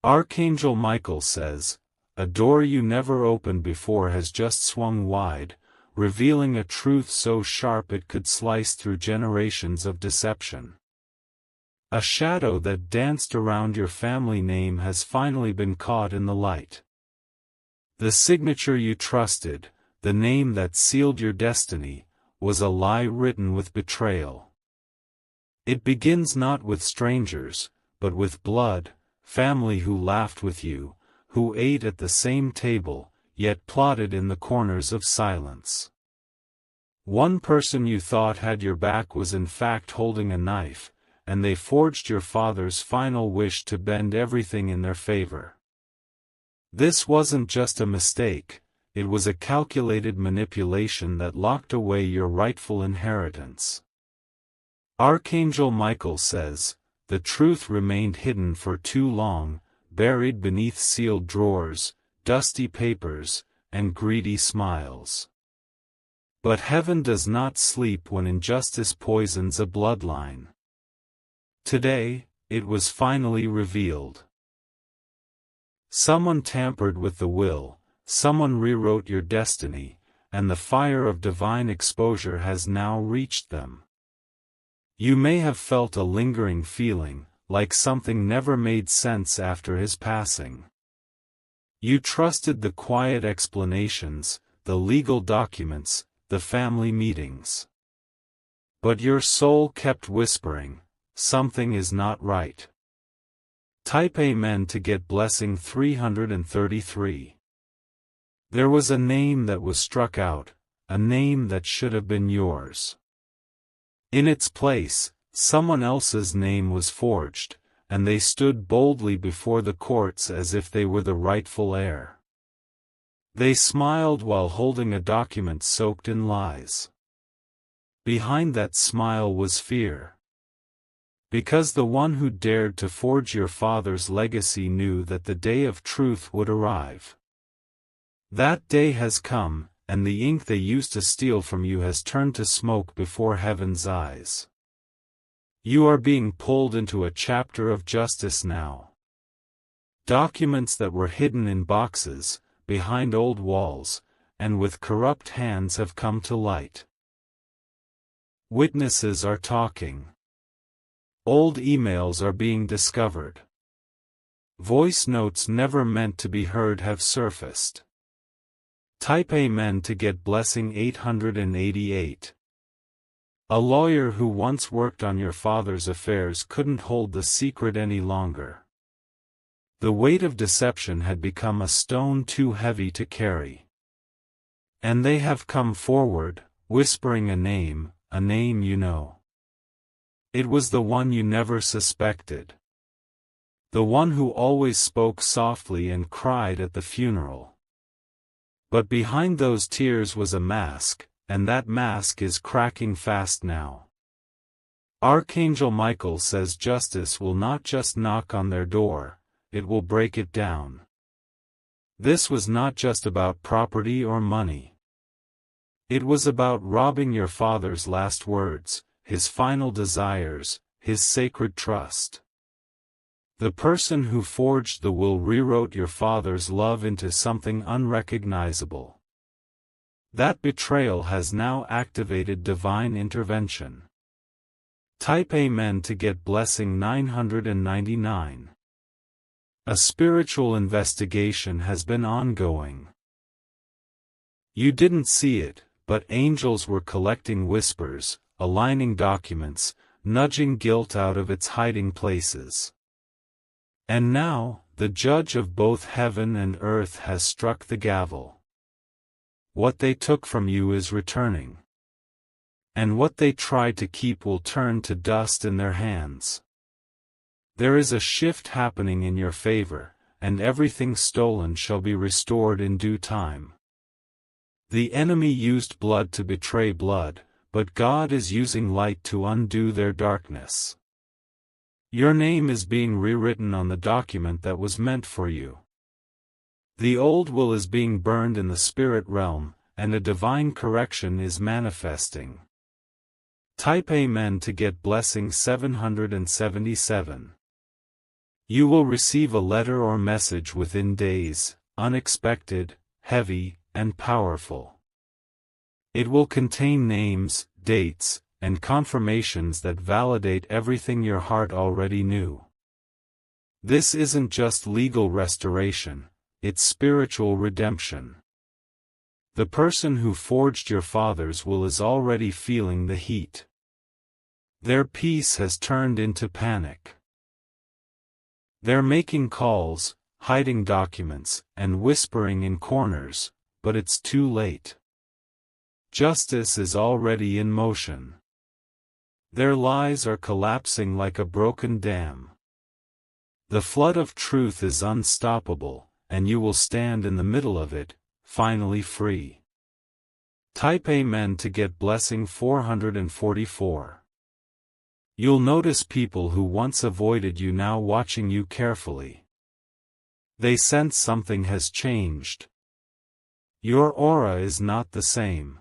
Archangel Michael says, "A door you never opened before has just swung wide, revealing a truth so sharp it could slice through generations of deception. A shadow that danced around your family name has finally been caught in the light. The signature you trusted, the name that sealed your destiny, was a lie written with betrayal. It begins not with strangers, but with blood, family who laughed with you, who ate at the same table, yet plotted in the corners of silence. One person you thought had your back was in fact holding a knife, and they forged your father's final wish to bend everything in their favor. This wasn't just a mistake, it was a calculated manipulation that locked away your rightful inheritance." Archangel Michael says, "The truth remained hidden for too long, buried beneath sealed drawers, dusty papers, and greedy smiles. But heaven does not sleep when injustice poisons a bloodline. Today, it was finally revealed. Someone tampered with the will, someone rewrote your destiny, and the fire of divine exposure has now reached them. You may have felt a lingering feeling, like something never made sense after his passing. You trusted the quiet explanations, the legal documents, the family meetings. But your soul kept whispering, something is not right." Type Amen to get blessing 333. There was a name that was struck out, a name that should have been yours. In its place, someone else's name was forged, and they stood boldly before the courts as if they were the rightful heir. They smiled while holding a document soaked in lies. Behind that smile was fear. Because the one who dared to forge your father's legacy knew that the day of truth would arrive. That day has come, and the ink they used to steal from you has turned to smoke before heaven's eyes. You are being pulled into a chapter of justice now. Documents that were hidden in boxes, behind old walls, and with corrupt hands have come to light. Witnesses are talking. Old emails are being discovered. Voice notes never meant to be heard have surfaced. Type Amen to get blessing 888. A lawyer who once worked on your father's affairs couldn't hold the secret any longer. The weight of deception had become a stone too heavy to carry. And they have come forward, whispering a name you know. It was the one you never suspected. The one who always spoke softly and cried at the funeral. But behind those tears was a mask, and that mask is cracking fast now. Archangel Michael says justice will not just knock on their door, it will break it down. This was not just about property or money. It was about robbing your father's last words, his final desires, his sacred trust. The person who forged the will rewrote your father's love into something unrecognizable. That betrayal has now activated divine intervention. Type Amen to get blessing 999. A spiritual investigation has been ongoing. You didn't see it, but angels were collecting whispers, aligning documents, nudging guilt out of its hiding places. And now, the judge of both heaven and earth has struck the gavel. What they took from you is returning. And what they tried to keep will turn to dust in their hands. There is a shift happening in your favor, and everything stolen shall be restored in due time. The enemy used blood to betray blood, but God is using light to undo their darkness. Your name is being rewritten on the document that was meant for you. The old will is being burned in the spirit realm, and a divine correction is manifesting. Type Amen to get blessing 777. You will receive a letter or message within days, unexpected, heavy, and powerful. It will contain names, dates, and confirmations that validate everything your heart already knew. This isn't just legal restoration, it's spiritual redemption. The person who forged your father's will is already feeling the heat. Their peace has turned into panic. They're making calls, hiding documents, and whispering in corners, but it's too late. Justice is already in motion. Their lies are collapsing like a broken dam. The flood of truth is unstoppable, and you will stand in the middle of it, finally free. Type Amen to get blessing 444. You'll notice people who once avoided you now watching you carefully. They sense something has changed. Your aura is not the same.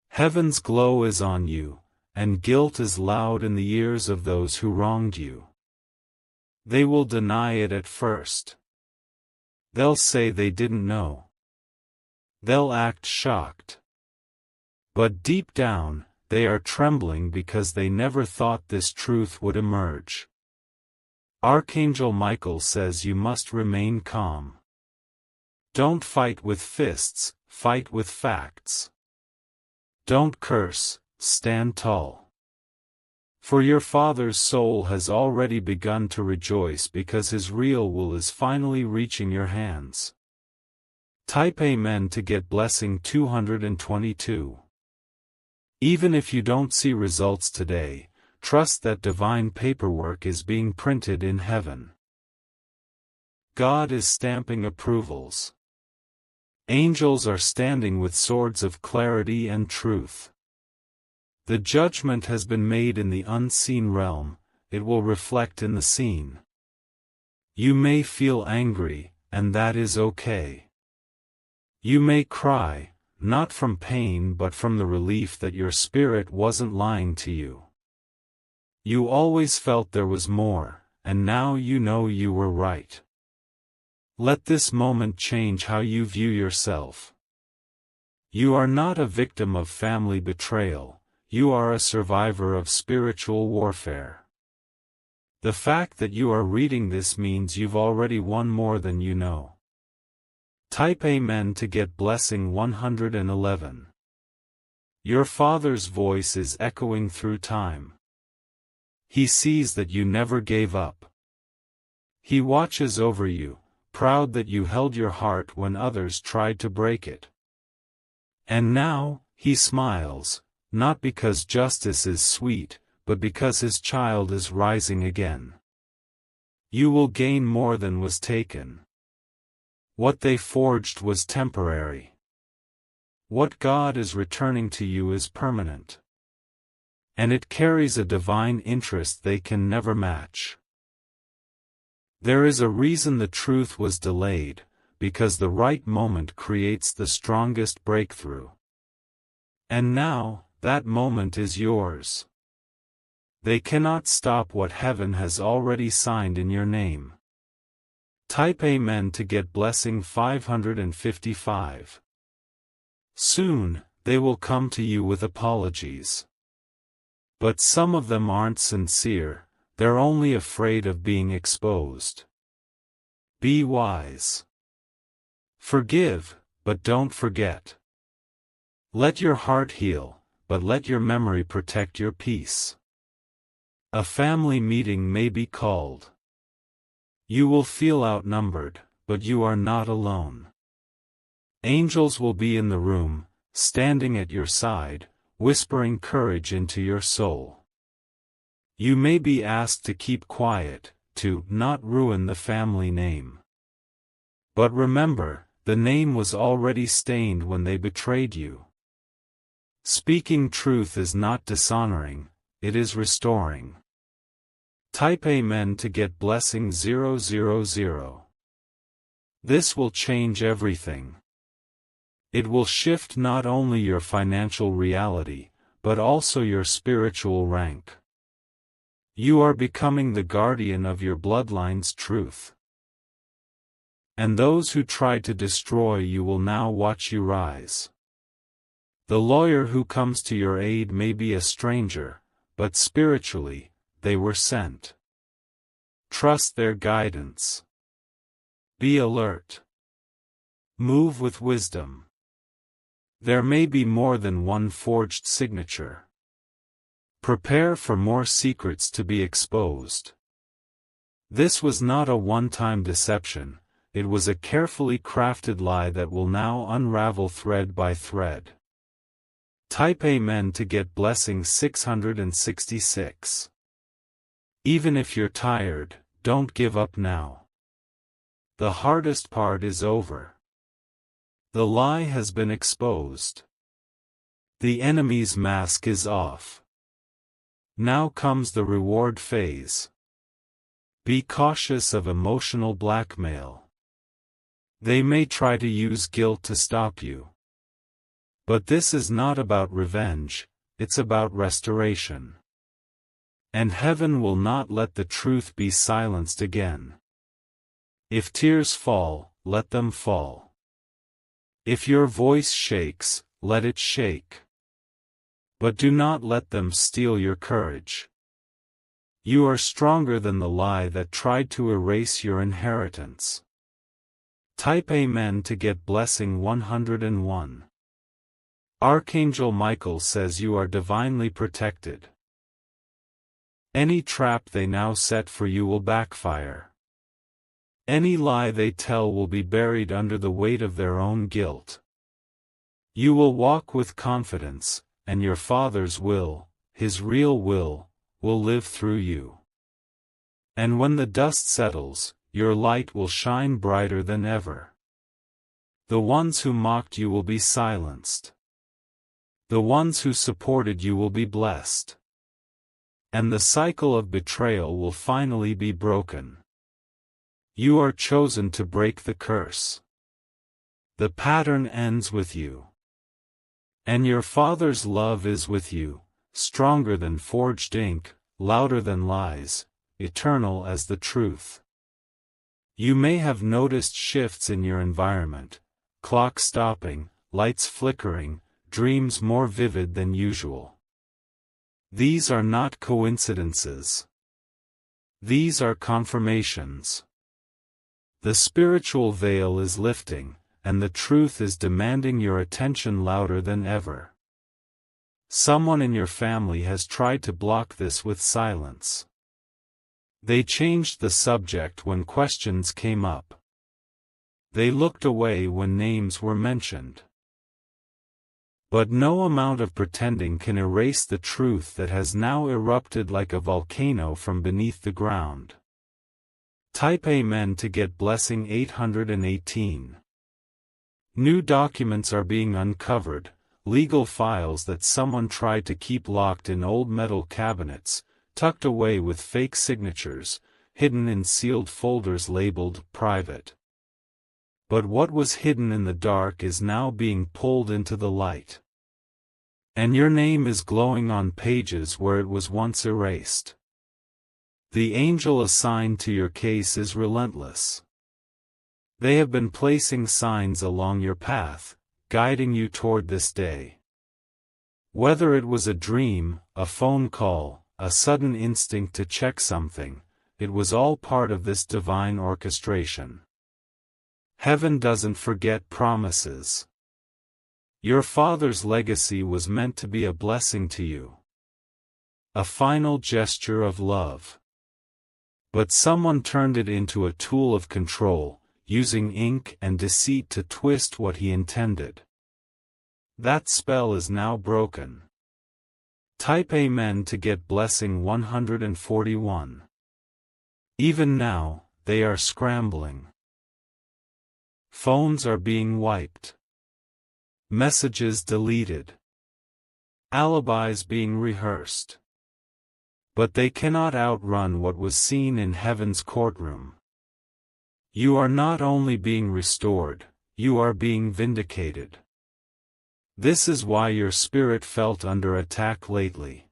Heaven's glow is on you, and guilt is loud in the ears of those who wronged you. They will deny it at first. They'll say they didn't know. They'll act shocked. But deep down, they are trembling because they never thought this truth would emerge. Archangel Michael says you must remain calm. Don't fight with fists, fight with facts. Don't curse, stand tall. For your father's soul has already begun to rejoice because his real will is finally reaching your hands. Type Amen to get blessing 222. Even if you don't see results today, trust that divine paperwork is being printed in heaven. God is stamping approvals. Angels are standing with swords of clarity and truth. The judgment has been made in the unseen realm, it will reflect in the seen. You may feel angry, and that is okay. You may cry, not from pain but from the relief that your spirit wasn't lying to you. You always felt there was more, and now you know you were right. Let this moment change how you view yourself. You are not a victim of family betrayal, you are a survivor of spiritual warfare. The fact that you are reading this means you've already won more than you know. Type Amen to get blessing 111. Your father's voice is echoing through time. He sees that you never gave up. He watches over you, proud that you held your heart when others tried to break it. And now, he smiles, not because justice is sweet, but because his child is rising again. You will gain more than was taken. What they forged was temporary. What God is returning to you is permanent. And it carries a divine interest they can never match. There is a reason the truth was delayed, because the right moment creates the strongest breakthrough. And now, that moment is yours. They cannot stop what heaven has already signed in your name. Type Amen to get blessing 555. Soon, they will come to you with apologies. But some of them aren't sincere, they're only afraid of being exposed. Be wise. Forgive, but don't forget. Let your heart heal, but let your memory protect your peace. A family meeting may be called. You will feel outnumbered, but you are not alone. Angels will be in the room, standing at your side, whispering courage into your soul. You may be asked to keep quiet, to not ruin the family name. But remember, the name was already stained when they betrayed you. Speaking truth is not dishonoring, it is restoring. Type Amen to get blessing 000. This will change everything. It will shift not only your financial reality, but also your spiritual rank. You are becoming the guardian of your bloodline's truth. And those who tried to destroy you will now watch you rise. The lawyer who comes to your aid may be a stranger, but spiritually, they were sent. Trust their guidance. Be alert. Move with wisdom. There may be more than one forged signature. Prepare for more secrets to be exposed. This was not a one-time deception, it was a carefully crafted lie that will now unravel thread by thread. Type Amen to get blessing 666. Even if you're tired, don't give up now. The hardest part is over. The lie has been exposed. The enemy's mask is off. Now comes the reward phase. Be cautious of emotional blackmail. They may try to use guilt to stop you. But this is not about revenge, it's about restoration. And heaven will not let the truth be silenced again. If tears fall, let them fall. If your voice shakes, let it shake. But do not let them steal your courage. You are stronger than the lie that tried to erase your inheritance. Type Amen to get blessing 101. Archangel Michael says you are divinely protected. Any trap they now set for you will backfire. Any lie they tell will be buried under the weight of their own guilt. You will walk with confidence, and your Father's will, His real will live through you. And when the dust settles, your light will shine brighter than ever. The ones who mocked you will be silenced. The ones who supported you will be blessed. And the cycle of betrayal will finally be broken. You are chosen to break the curse. The pattern ends with you. And your Father's love is with you, stronger than forged ink, louder than lies, eternal as the truth. You may have noticed shifts in your environment, clocks stopping, lights flickering, dreams more vivid than usual. These are not coincidences. These are confirmations. The spiritual veil is lifting, and the truth is demanding your attention louder than ever. Someone in your family has tried to block this with silence. They changed the subject when questions came up. They looked away when names were mentioned. But no amount of pretending can erase the truth that has now erupted like a volcano from beneath the ground. Type Amen to get blessing 818. New documents are being uncovered, legal files that someone tried to keep locked in old metal cabinets, tucked away with fake signatures, hidden in sealed folders labeled private. But what was hidden in the dark is now being pulled into the light. And your name is glowing on pages where it was once erased. The angel assigned to your case is relentless. They have been placing signs along your path, guiding you toward this day. Whether it was a dream, a phone call, a sudden instinct to check something, it was all part of this divine orchestration. Heaven doesn't forget promises. Your Father's legacy was meant to be a blessing to you. A final gesture of love. But someone turned it into a tool of control, using ink and deceit to twist what he intended. That spell is now broken. Type Amen to get blessing 141. Even now, they are scrambling. Phones are being wiped. Messages deleted. Alibis being rehearsed. But they cannot outrun what was seen in heaven's courtroom. You are not only being restored, you are being vindicated. This is why your spirit felt under attack lately.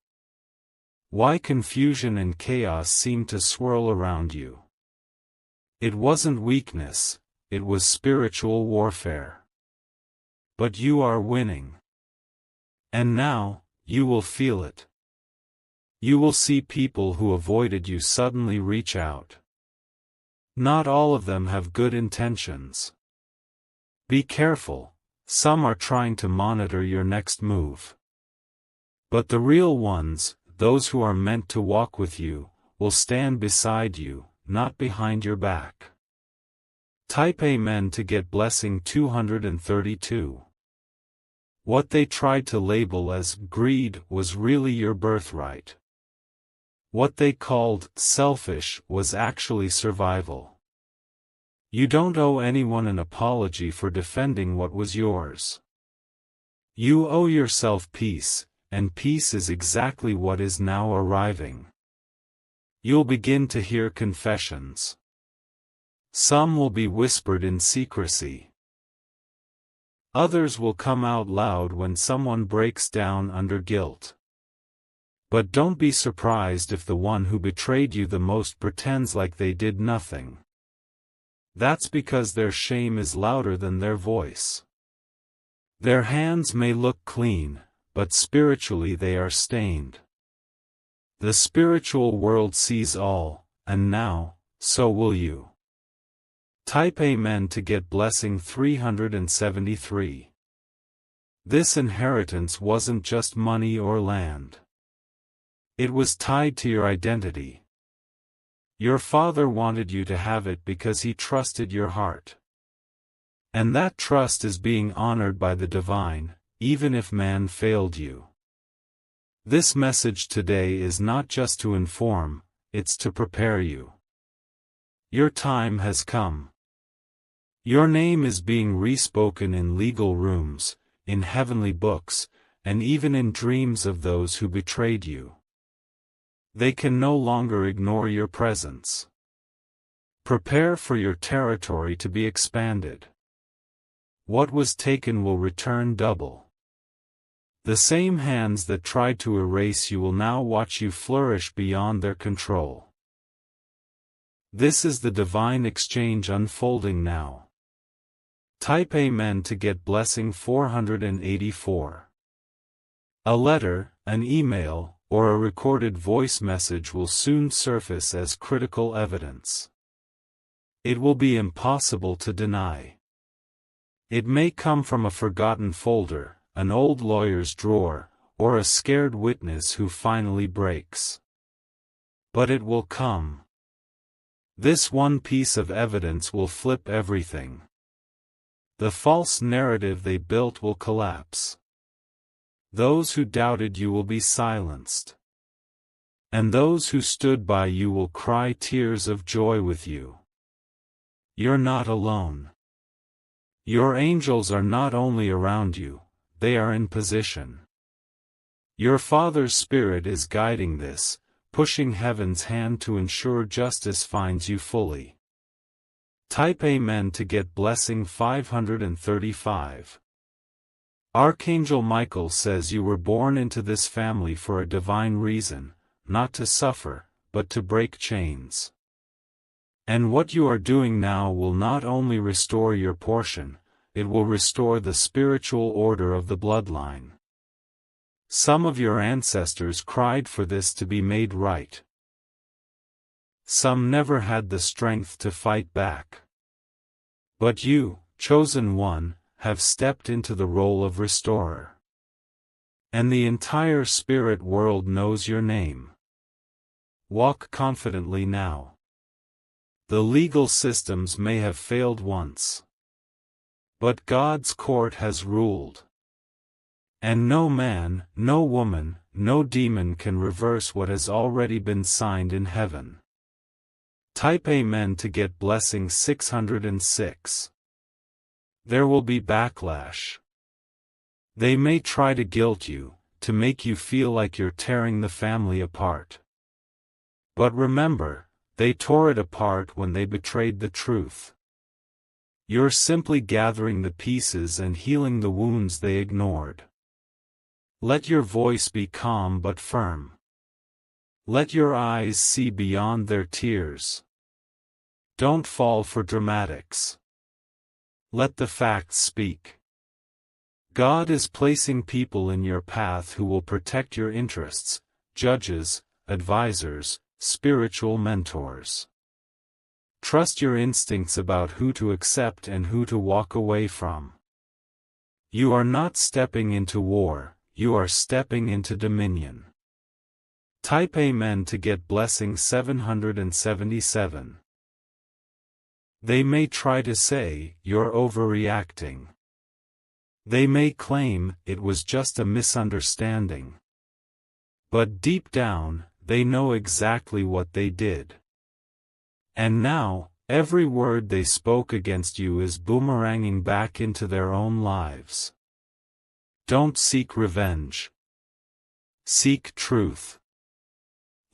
Why confusion and chaos seem to swirl around you? It wasn't weakness, it was spiritual warfare. But you are winning. And now, you will feel it. You will see people who avoided you suddenly reach out. Not all of them have good intentions. Be careful, some are trying to monitor your next move. But the real ones, those who are meant to walk with you, will stand beside you, not behind your back. Type Amen to get blessing 232. What they tried to label as greed was really your birthright. What they called selfish was actually survival. You don't owe anyone an apology for defending what was yours. You owe yourself peace, and peace is exactly what is now arriving. You'll begin to hear confessions. Some will be whispered in secrecy. Others will come out loud when someone breaks down under guilt. But don't be surprised if the one who betrayed you the most pretends like they did nothing. That's because their shame is louder than their voice. Their hands may look clean, but spiritually they are stained. The spiritual world sees all, and now, so will you. Type Amen to get blessing 373. This inheritance wasn't just money or land. It was tied to your identity. Your father wanted you to have it because he trusted your heart. And that trust is being honored by the divine, even if man failed you. This message today is not just to inform, it's to prepare you. Your time has come. Your name is being respoken in legal rooms, in heavenly books, and even in dreams of those who betrayed you. They can no longer ignore your presence. Prepare for your territory to be expanded. What was taken will return double. The same hands that tried to erase you will now watch you flourish beyond their control. This is the divine exchange unfolding now. Type Amen to get blessing 484. A letter, an email, or a recorded voice message will soon surface as critical evidence. It will be impossible to deny. It may come from a forgotten folder, an old lawyer's drawer, or a scared witness who finally breaks. But it will come. This one piece of evidence will flip everything. The false narrative they built will collapse. Those who doubted you will be silenced. And those who stood by you will cry tears of joy with you. You're not alone. Your angels are not only around you, they are in position. Your Father's Spirit is guiding this, pushing heaven's hand to ensure justice finds you fully. Type Amen to get blessing 535. Archangel Michael says you were born into this family for a divine reason, not to suffer, but to break chains. And what you are doing now will not only restore your portion, it will restore the spiritual order of the bloodline. Some of your ancestors cried for this to be made right. Some never had the strength to fight back. But you, chosen one, have stepped into the role of restorer. And the entire spirit world knows your name. Walk confidently now. The legal systems may have failed once. But God's court has ruled. And no man, no woman, no demon can reverse what has already been signed in heaven. Type Amen to get blessing 606. There will be backlash. They may try to guilt you, to make you feel like you're tearing the family apart. But remember, they tore it apart when they betrayed the truth. You're simply gathering the pieces and healing the wounds they ignored. Let your voice be calm but firm. Let your eyes see beyond their tears. Don't fall for dramatics. Let the facts speak. God is placing people in your path who will protect your interests: judges, advisors, spiritual mentors. Trust your instincts about who to accept and who to walk away from. You are not stepping into war, you are stepping into dominion. Type Amen to get blessing 777. They may try to say, "You're overreacting." They may claim, "It was just a misunderstanding." But deep down, they know exactly what they did. And now, every word they spoke against you is boomeranging back into their own lives. Don't seek revenge. Seek truth.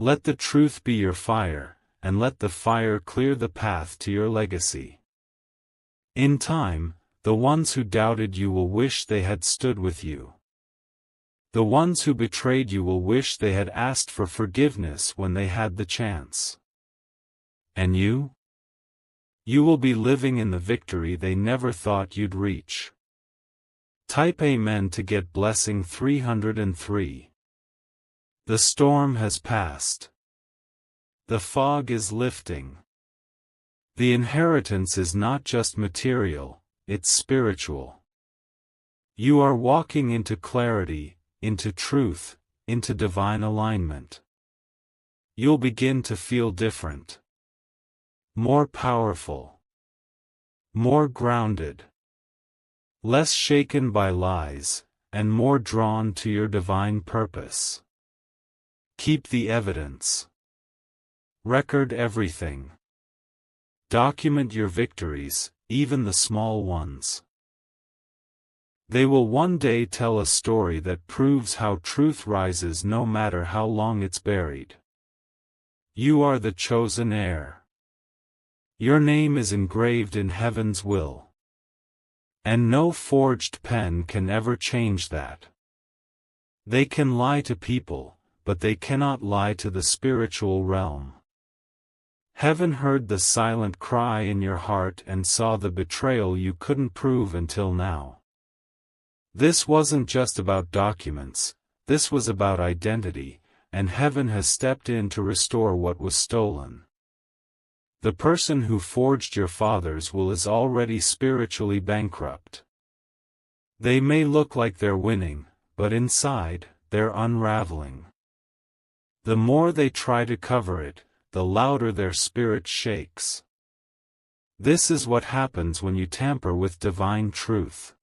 Let the truth be your fire, and let the fire clear the path to your legacy. In time, the ones who doubted you will wish they had stood with you. The ones who betrayed you will wish they had asked for forgiveness when they had the chance. And you? You will be living in the victory they never thought you'd reach. Type Amen to get blessing 303. The storm has passed. The fog is lifting. The inheritance is not just material, it's spiritual. You are walking into clarity, into truth, into divine alignment. You'll begin to feel different. More powerful. More grounded. Less shaken by lies, and more drawn to your divine purpose. Keep the evidence. Record everything. Document your victories, even the small ones. They will one day tell a story that proves how truth rises no matter how long it's buried. You are the chosen heir. Your name is engraved in heaven's will. And no forged pen can ever change that. They can lie to people, but they cannot lie to the spiritual realm. Heaven heard the silent cry in your heart and saw the betrayal you couldn't prove until now. This wasn't just about documents, this was about identity, and heaven has stepped in to restore what was stolen. The person who forged your father's will is already spiritually bankrupt. They may look like they're winning, but inside, they're unraveling. The more they try to cover it, the louder their spirit shakes. This is what happens when you tamper with divine truth.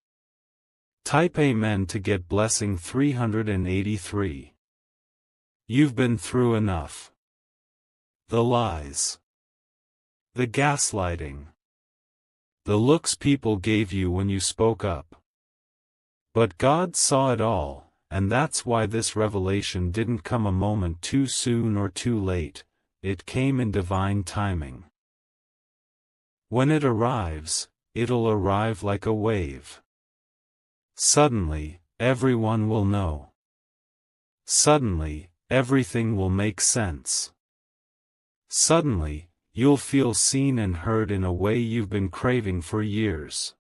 Type Amen to get blessing 383. You've been through enough. The lies. The gaslighting. The looks people gave you when you spoke up. But God saw it all, and that's why this revelation didn't come a moment too soon or too late. It came in divine timing. When it arrives, it'll arrive like a wave. Suddenly, everyone will know. Suddenly, everything will make sense. Suddenly, you'll feel seen and heard in a way you've been craving for years.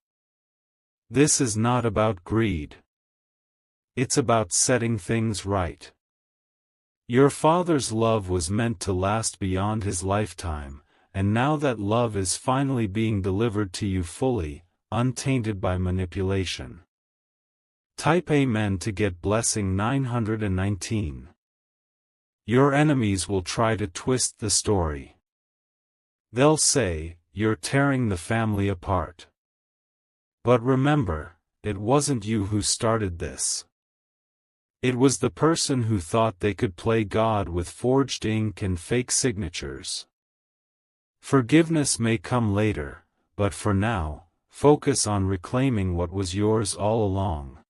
This is not about greed. It's about setting things right. Your father's love was meant to last beyond his lifetime, and now that love is finally being delivered to you fully, untainted by manipulation. Type Amen to get blessing 919. Your enemies will try to twist the story. They'll say, "You're tearing the family apart." But remember, it wasn't you who started this. It was the person who thought they could play God with forged ink and fake signatures. Forgiveness may come later, but for now, focus on reclaiming what was yours all along.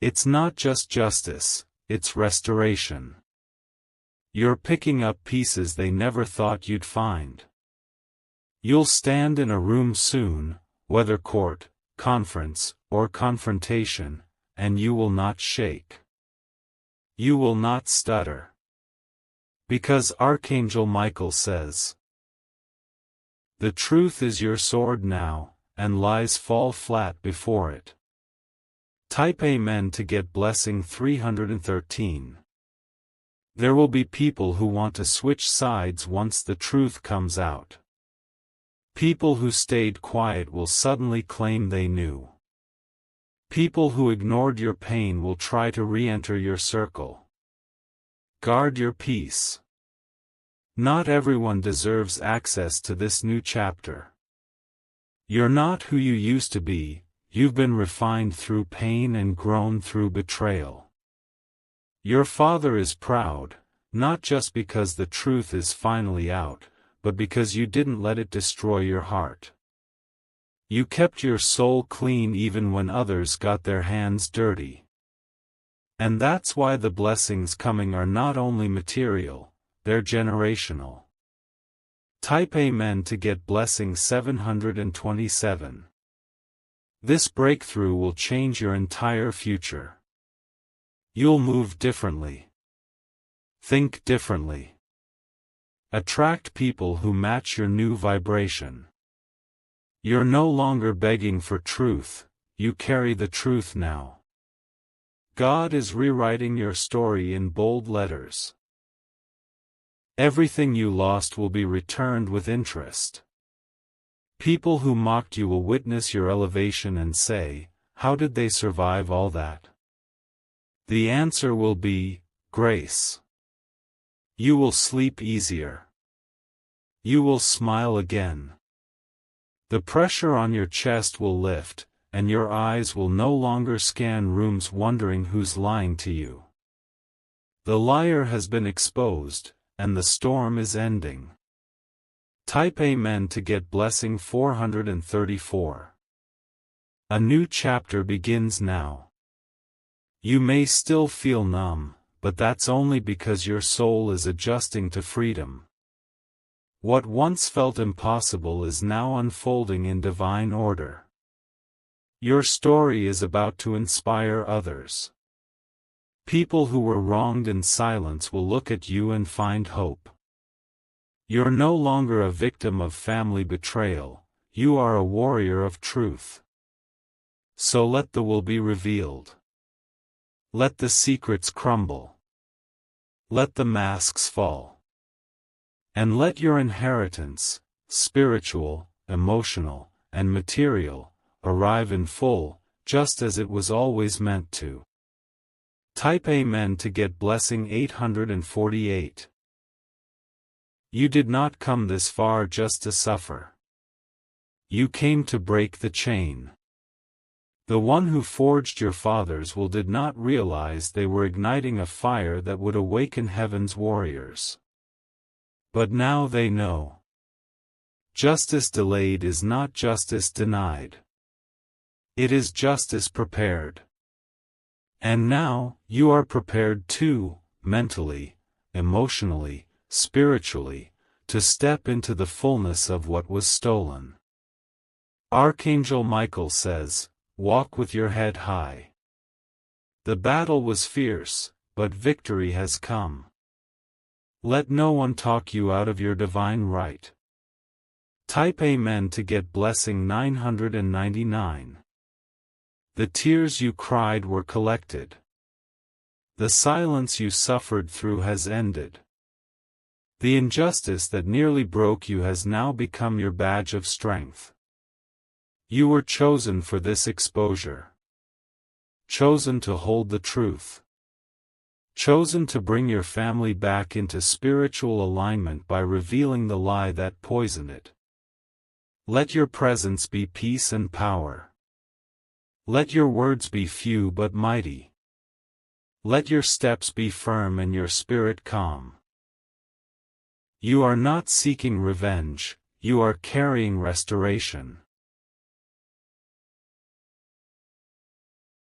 It's not just justice, it's restoration. You're picking up pieces they never thought you'd find. You'll stand in a room soon, whether court, conference, or confrontation, and you will not shake. You will not stutter. Because Archangel Michael says, "The truth is your sword now, and lies fall flat before it." Type Amen to get blessing 313. There will be people who want to switch sides once the truth comes out. People who stayed quiet will suddenly claim they knew. People who ignored your pain will try to re-enter your circle. Guard your peace. Not everyone deserves access to this new chapter. You're not who you used to be, you've been refined through pain and grown through betrayal. Your Father is proud, not just because the truth is finally out, but because you didn't let it destroy your heart. You kept your soul clean even when others got their hands dirty. And that's why the blessings coming are not only material, they're generational. Type Amen to get blessing 727. This breakthrough will change your entire future. You'll move differently. Think differently. Attract people who match your new vibration. You're no longer begging for truth, you carry the truth now. God is rewriting your story in bold letters. Everything you lost will be returned with interest. People who mocked you will witness your elevation and say, "How did they survive all that?" The answer will be, grace. You will sleep easier. You will smile again. The pressure on your chest will lift, and your eyes will no longer scan rooms wondering who's lying to you. The liar has been exposed, and the storm is ending. Type Amen to get blessing 434. A new chapter begins now. You may still feel numb, but that's only because your soul is adjusting to freedom. What once felt impossible is now unfolding in divine order. Your story is about to inspire others. People who were wronged in silence will look at you and find hope. You're no longer a victim of family betrayal, you are a warrior of truth. So let the will be revealed. Let the secrets crumble. Let the masks fall. And let your inheritance, spiritual, emotional, and material, arrive in full, just as it was always meant to. Type Amen to get blessing 848. You did not come this far just to suffer. You came to break the chain. The one who forged your fathers did not realize they were igniting a fire that would awaken heaven's warriors. But now they know. Justice delayed is not justice denied. It is justice prepared. And now, you are prepared too, mentally, emotionally, spiritually, to step into the fullness of what was stolen. Archangel Michael says, "Walk with your head high." The battle was fierce, but victory has come. Let no one talk you out of your divine right. Type Amen to get blessing 999. The tears you cried were collected. The silence you suffered through has ended. The injustice that nearly broke you has now become your badge of strength. You were chosen for this exposure. Chosen to hold the truth. Chosen to bring your family back into spiritual alignment by revealing the lie that poisoned it. Let your presence be peace and power. Let your words be few but mighty. Let your steps be firm and your spirit calm. You are not seeking revenge, you are carrying restoration.